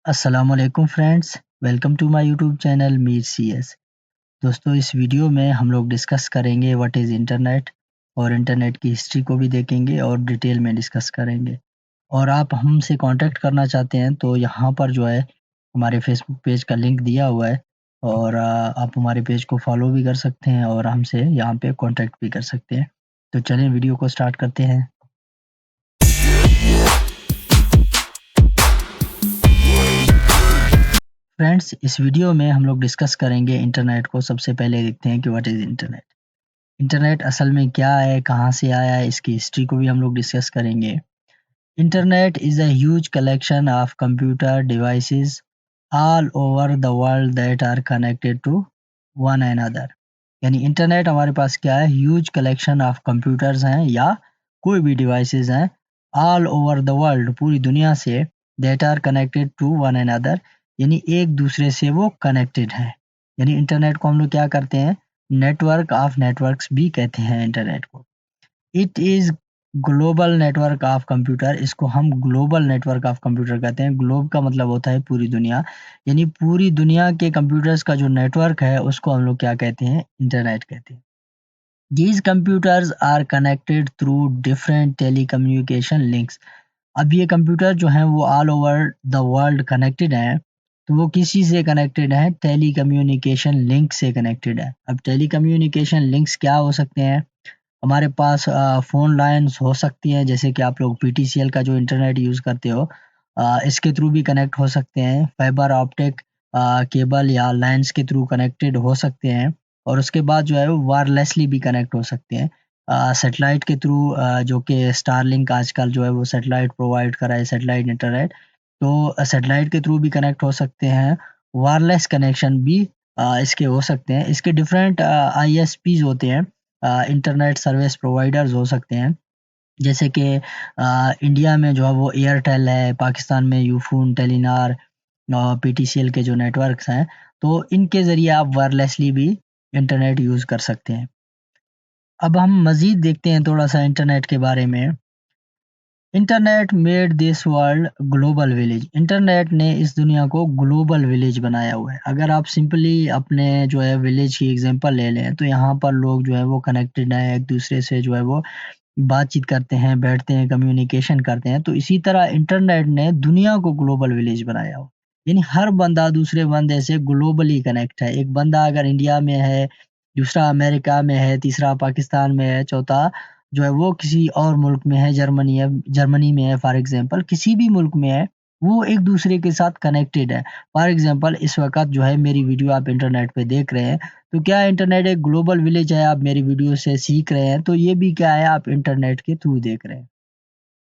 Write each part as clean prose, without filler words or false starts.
अस्सलामुअलैकुम friends, welcome to my YouTube channel Mir CS. दोस्तों, इस वीडियो में हम लोग डिस्कस करेंगे व्हाट इज़ इंटरनेट और इंटरनेट की हिस्ट्री को भी देखेंगे और डिटेल में डिस्कस करेंगे। और आप हमसे कांटेक्ट करना चाहते हैं तो यहाँ पर जो है हमारे फेसबुक पेज का लिंक दिया हुआ है और आप हमारे पेज को फॉलो भी कर सकते हैं और हमसे यहाँ पे कांटेक्ट भी कर सकते हैं। तो चलें वीडियो को स्टार्ट करते हैं। फ्रेंड्स, इस वीडियो में हम लोग डिस्कस करेंगे इंटरनेट को। सबसे पहले देखते हैं कि व्हाट इज़ इंटरनेट। इंटरनेट असल में क्या है, कहाँ से आया है, इसकी हिस्ट्री को भी हम लोग डिस्कस करेंगे। Internet is a huge collection of computer devices all over the world that are connected to one another. यानी इंटरनेट हमारे पास क्या है, ह्यूज कलेक्शन ऑफ कंप्यूटर्स हैं या कोई भी डिवाइसेस हैं ऑल ओवर द वर्ल्ड, पूरी दुनिया से, that are connected to one another, यानी एक दूसरे से वो कनेक्टेड हैं। यानी इंटरनेट को हम लोग क्या करते हैं, नेटवर्क ऑफ नेटवर्क्स भी कहते हैं इंटरनेट को। It is global network of computer, इसको हम ग्लोबल नेटवर्क ऑफ कंप्यूटर कहते हैं। ग्लोब का मतलब होता है पूरी दुनिया, यानी पूरी दुनिया के कंप्यूटर्स का जो नेटवर्क है उसको हम लोग क्या कहते हैं, इंटरनेट कहते हैं। These computers are connected through different telecommunication links. अब ये कंप्यूटर जो हैं वो all over the world connected हैं। तो वो किसी से कनेक्टेड हैं, टेलीकम्युनिकेशन लिंक से कनेक्टेड है। अब टेलीकम्युनिकेशन लिंक्स क्या हो सकते हैं, हमारे पास फ़ोन लाइन्स हो सकती हैं, जैसे कि आप लोग पीटीसीएल का जो इंटरनेट यूज़ करते हो, इसके थ्रू भी कनेक्ट हो सकते हैं। फाइबर ऑप्टिक केबल या लाइन्स के थ्रू कनेक्टेड हो सकते हैं और उसके बाद जो है वो वायरलेसली भी कनेक्ट हो सकते हैं। सैटेलाइट के थ्रू, जो कि स्टारलिंक आजकल जो है वो सैटेलाइट प्रोवाइड कर रहा है, सैटेलाइट इंटरनेट। तो सैटेलाइट के थ्रू भी कनेक्ट हो सकते हैं। वायरलेस कनेक्शन भी इसके हो सकते हैं। इसके डिफरेंट आईएसपीज़ होते हैं, इंटरनेट सर्विस प्रोवाइडर्स हो सकते हैं। जैसे कि इंडिया में जो है वो एयरटेल है, पाकिस्तान में यूफोन, टेलीनॉर, पीटीसीएल के जो नेटवर्क्स हैं, तो इनके ज़रिए आप वायरलेसली भी इंटरनेट यूज़ कर सकते हैं। अब हम मज़ीद देखते हैं थोड़ा-सा इंटरनेट के बारे में। Internet made this world global village. Internet ने इस दुनिया को ग्लोबल विलेज बनाया हुआ है। अगर आप सिंपली अपने जो है विलेज की एग्जांपल ले लें तो यहाँ पर लोग जो है वो कनेक्टेड हैं, एक दूसरे से जो है वो बातचीत करते हैं, बैठते हैं, कम्युनिकेशन करते हैं। तो इसी तरह इंटरनेट ने दुनिया को ग्लोबल विलेज बनाया हो। यानी हर बंदा दूसरे बंदे से ग्लोबली कनेक्ट है। एक बंदा अगर इंडिया में है, दूसरा अमेरिका में है, तीसरा पाकिस्तान में है, चौथा जो है वो किसी और मुल्क में है, जर्मनी में है फॉर एग्ज़ाम्पल, किसी भी मुल्क में है, वो एक दूसरे के साथ कनेक्टेड है। फॉर एग्ज़ाम्पल इस वक़्त जो है मेरी वीडियो आप इंटरनेट पे देख रहे हैं, तो क्या इंटरनेट एक ग्लोबल विलेज है, आप मेरी वीडियो से सीख रहे हैं, तो ये भी क्या है, आप इंटरनेट के थ्रू देख रहे हैं।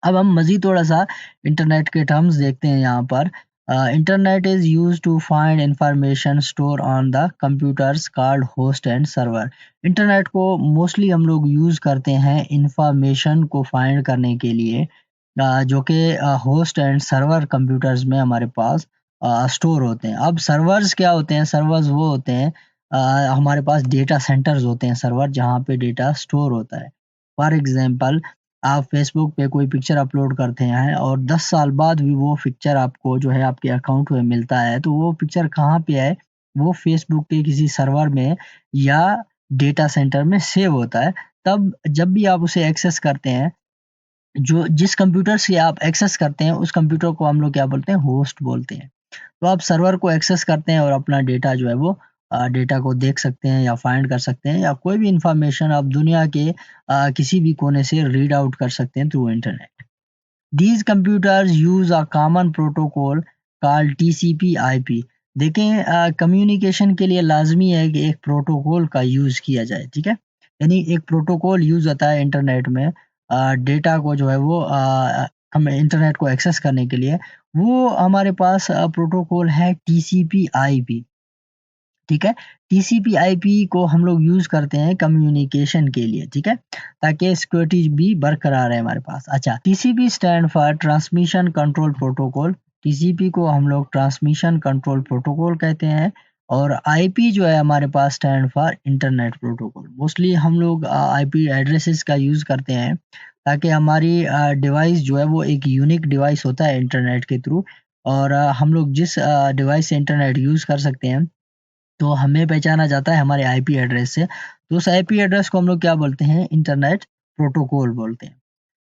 अब हम मज़ीद थोड़ा-सा इंटरनेट के टर्म्स देखते हैं यहाँ पर। Internet is used to find information store on the computers called host and server. Internet को मोस्टली हम लोग यूज़ करते हैं इन्फॉर्मेशन को फाइंड करने के लिए, जो कि होस्ट एंड सर्वर कंप्यूटर्स में हमारे पास स्टोर होते हैं। अब सर्वर्स क्या होते हैं? सर्वर्स वो होते हैं, हमारे पास डेटा सेंटर्स होते हैं सर्वर, जहाँ पे डेटा स्टोर होता है। फॉर एग्ज़ाम्पल आप फ़ेसबुक पे कोई पिक्चर अपलोड करते हैं और 10 साल बाद भी वो पिक्चर आपको जो है आपके अकाउंट में मिलता है, तो वो पिक्चर कहाँ पे है? वो फ़ेसबुक के किसी सर्वर में या डेटा सेंटर में सेव होता है। तब जब भी आप उसे एक्सेस करते हैं, जो जिस कंप्यूटर से आप एक्सेस करते हैं, उस कंप्यूटर को हम लोग क्या बोलते हैं? होस्ट बोलते हैं। तो आप सर्वर को एक्सेस करते हैं और अपना डेटा जो है वो डेटा को देख सकते हैं या फाइंड कर सकते हैं या कोई भी इंफॉर्मेशन आप दुनिया के किसी भी कोने से रीड आउट कर सकते हैं through internet. These computers use a common protocol called TCP IP. देखें, कम्युनिकेशन के लिए लाजमी है कि एक प्रोटोकॉल का यूज किया जाए, ठीक है। यानी एक प्रोटोकॉल यूज होता है इंटरनेट में, डेटा को जो है वो हम इंटरनेट को एक्सेस करने के लिए, वो हमारे पास प्रोटोकॉल है टीसीपी आईपी, ठीक है। टीसीपी आईपी को हम लोग यूज़ करते हैं कम्युनिकेशन के लिए, ठीक है, ताकि सिक्योरिटी भी बरकरार रहे हमारे पास। अच्छा, TCP stand for transmission control protocol. TCP को हम लोग ट्रांसमिशन कंट्रोल प्रोटोकॉल कहते हैं और आईपी जो है हमारे पास stand for internet protocol. Mostly हम लोग आईपी एड्रेसेस का यूज़ करते हैं ताकि हमारी डिवाइस जो है वो एक यूनिक डिवाइस होता है इंटरनेट के थ्रू, और हम लोग जिस डिवाइस से इंटरनेट यूज़ कर सकते हैं, तो हमें पहचाना जाता है हमारे आईपी एड्रेस से। तो उस आईपी एड्रेस को हम लोग क्या बोलते हैं? इंटरनेट प्रोटोकॉल बोलते हैं।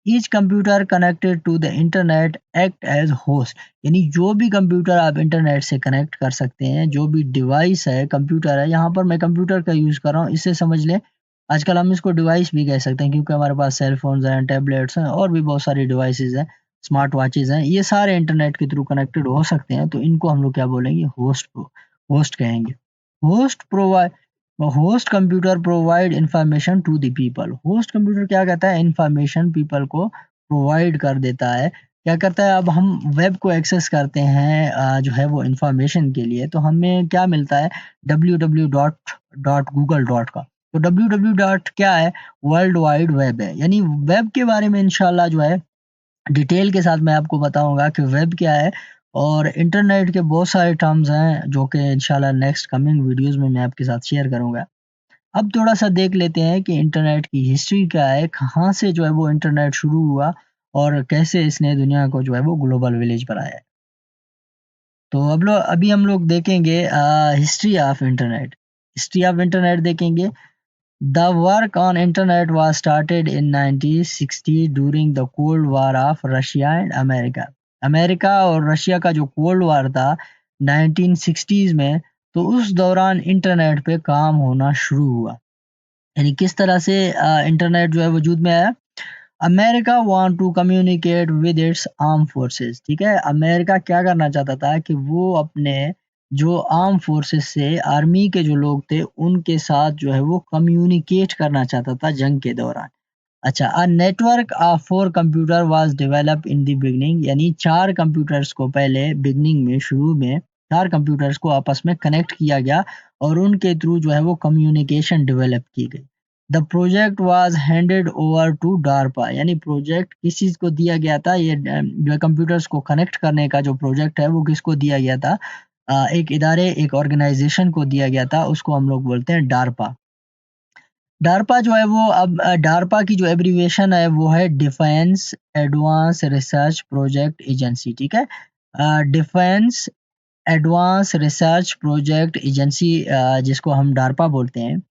Each computer connected to the internet act as host, यानी जो भी कंप्यूटर आप इंटरनेट से कनेक्ट कर सकते हैं, जो भी डिवाइस है, कंप्यूटर है, यहाँ पर मैं कंप्यूटर का यूज़ कर रहा हूँ, इससे समझ लें आजकल हम इसको डिवाइस भी कह सकते हैं, क्योंकि हमारे पास सेल फोन्स हैं, टैबलेट्स हैं और भी बहुत सारी डिवाइसेस हैं, स्मार्ट वॉचेस हैं, ये सारे इंटरनेट के थ्रू कनेक्टेड हो सकते हैं, तो इनको हम लोग क्या बोलेंगे? होस्ट कहेंगे। Host provide host computer provide information to the people. Host computer क्या कहता है? इंफॉर्मेशन पीपल को प्रोवाइड कर देता है। क्या करता है? अब हम वेब को एक्सेस करते हैं जो है वो इंफॉर्मेशन के लिए, तो हमें क्या मिलता है? www.google.com। तो www डॉट क्या है? वर्ल्ड वाइड वेब है। यानी वेब के बारे में इंशाल्लाह जो है डिटेल के साथ मैं आपको बताऊंगा कि वेब क्या है, और इंटरनेट के बहुत सारे टर्म्स हैं जो कि इंशाल्लाह नेक्स्ट कमिंग वीडियोस में मैं आपके साथ शेयर करूंगा। अब थोड़ा सा देख लेते हैं कि इंटरनेट की हिस्ट्री क्या है, कहाँ से जो है वो इंटरनेट शुरू हुआ और कैसे इसने दुनिया को जो है वो ग्लोबल विलेज बनाया है। तो अभी हम लोग देखेंगे history of internet. History of internet देखेंगे। The work on internet was started in 1960 during the Cold War of Russia and America। America और रशिया का जो कोल्ड वार था 1960s में, तो उस दौरान इंटरनेट पे काम होना शुरू हुआ। यानी किस तरह से इंटरनेट जो है वजूद में आया? America want to communicate with its arm forces. ठीक है, अमेरिका क्या करना चाहता था कि वो अपने जो आर्म फोर्सेस से, आर्मी के जो लोग थे, उनके साथ जो है वो कम्युनिकेट करना चाहता था जंग के दौरान। अच्छा, a network of 4 computer was develop in the beginning. यानी 4 कंप्यूटर्स को पहले बिगिनिंग में, शुरू में 4 कंप्यूटर्स को आपस में कनेक्ट किया गया और उनके थ्रू जो है वो कम्युनिकेशन डेवलप की गई। The project was handed over to DARPA. यानी प्रोजेक्ट किस चीज़ को दिया गया था? ये जो है कंप्यूटर्स को कनेक्ट करने का जो प्रोजेक्ट है वो किसको दिया गया था? एक इदारे, एक ऑर्गेनाइजेशन को दिया गया था, उसको हम लोग बोलते हैं डार्पा। डार्पा जो है वो, अब डार्पा की जो एब्रीविएशन है वो है defence advance research project agency. ठीक है, defence advance research project agency, जिसको हम डार्पा बोलते हैं।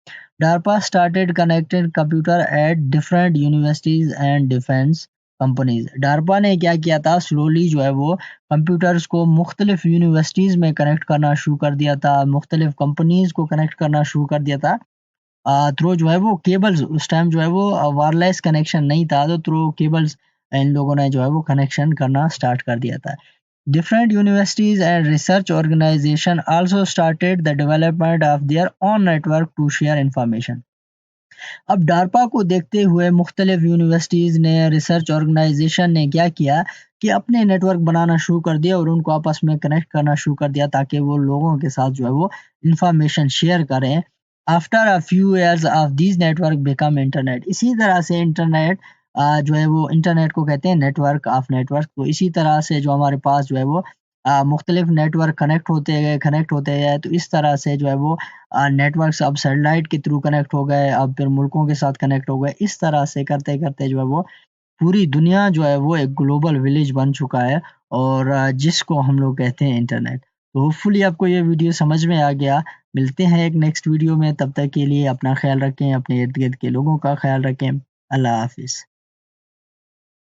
DARPA started connected computer at different universities and defence companies. DARPA ने क्या किया था? स्लोली जो है वो कंप्यूटर्स को मुख्तलिफ यूनिवर्सिटीज़ में कनेक्ट करना शुरू कर दिया था, मुख्तलिफ कंपनीज को कनेक्ट करना शुरू कर दिया था थ्रू जो है वो केबल्स। उस टाइम जो है वो वायरलेस कनेक्शन नहीं था, तो थ्रू केबल्स इन लोगों ने जो है वो कनेक्शन करना स्टार्ट कर दिया था। Different universities and research organization also started the development of their own network to share information। अब डार्पा को देखते हुए मुख्तलिफ यूनिवर्सिटीज़ ने, रिसर्च ऑर्गेनाइजेशन ने क्या किया कि अपने नेटवर्क बनाना शुरू कर दिया और उनको आपस में कनेक्ट करना शुरू कर दिया, ताकि वो लोगों के साथ जो है वो इंफॉर्मेशन शेयर करें। After a few years of this network become internet. इसी तरह से इंटरनेट जो है वो, इंटरनेट को कहते हैं नेटवर्क ऑफ नेटवर्क। तो इसी तरह से जो हमारे पास जो है वो मुख्तलिफ नेटवर्क कनेक्ट होते गए, तो इस तरह से जो है वो नेटवर्क्स अब सैटेलाइट के थ्रू कनेक्ट हो गए, अब फिर मुल्कों के साथ कनेक्ट हो गए। इस तरह से करते-करते जो है वो पूरी दुनिया जो है वो एक ग्लोबल विलेज बन चुका है, और जिसको हम लोग कहते हैं इंटरनेट। तो होपफुली आपको ये वीडियो समझ में आ गया। मिलते हैं एक नेक्स्ट वीडियो में, तब तक के लिए अपना ख्याल रखें, अपने इर्द-गिर्द के लोगों का ख्याल रखें। अल्लाह हाफ़िज़।